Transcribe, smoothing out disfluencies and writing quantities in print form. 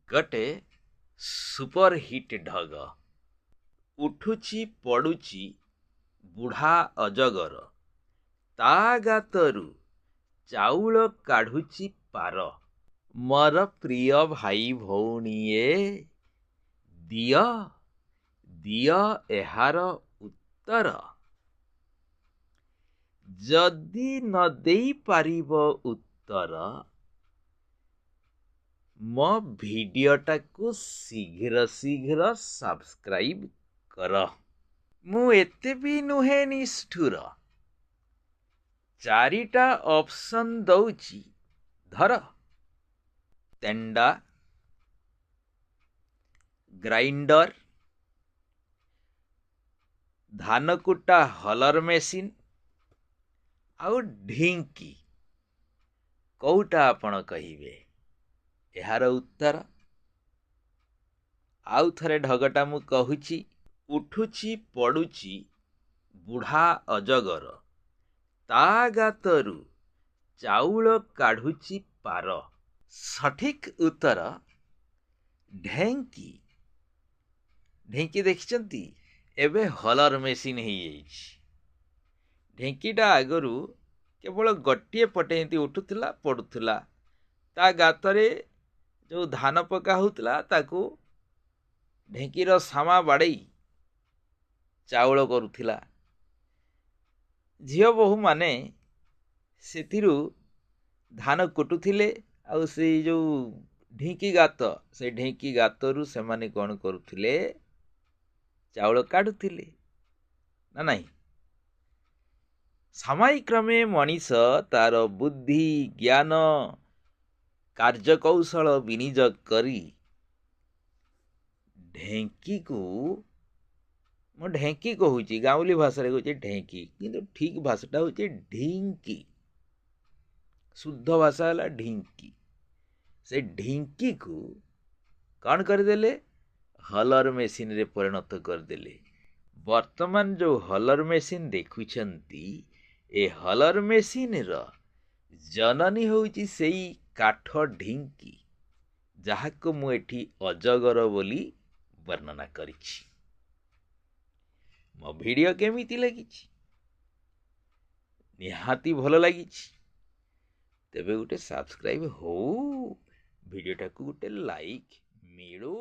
गटे super hit ढग उठुची पड़ुची बुढ़ा अजगर ता गातरु चाउल काढ़ुची पार मोर प्रिय भाई भौणीए दिय दिय एहार उत्तर जदि न देई पारिब उत्तर मो भिडियोटा को शीघ्र शीघ्र सब्सक्राइब कर। मु एते भी नुहे निष्ठुर चारिटा ऑप्शन दौची धर तेंडा ग्राइंडर धान कुटा हलर मेसिन आउ ढिंकी कौटा आपण कहिबे एहार उत्तर आउ थरे ढगटा मु कहूची उठुची पड़ुची बुढ़ा अजगर ता गातरु चाउल काढ़ुची पार सठिक उत्तर ढेंकी ढेंकी देखिचंती एबे हलर मेसिन ही ढेंकीटा आगरू केवल गोटे पटे एंती उठुथिला पड़ुथिला ता गातरे जो धान पका होउतला ताकू ढेंकीर सामा बाड़ई चाउल करुथिला झियो बहु माने सेतिरु धान कुटुथिले आउ से जो ढेंकी गातरु से माने कोन करुथिले चाउल काढुथिले ना नहीं सामयिक्रमे मनीष तार बुद्धि ज्ञान कार्यकौशल विनियोग करी ढेंकी को मो ढेंकी कहूची गाँवली भाषा कहूची ढेंकी किंतु ठीक भाषाटा होची ढिंकी शुद्ध भाषा है ढिंकी से ढिंकी को कौन करदेले हलर मेसिन रे परिणत करदेले वर्तमान जो हलर मेसिन देखुछंती ए हलर मेसिन र जननी होची सेई काठ ढिंकी जहाको मु एठी अजगर बोली वर्णना करिछि। मो वीडियो केमिति लागिछि निहाती भलो लागिछि तेबे गुटे सब्सक्राइब हो वीडियोटा को गुटे लाइक मिलू।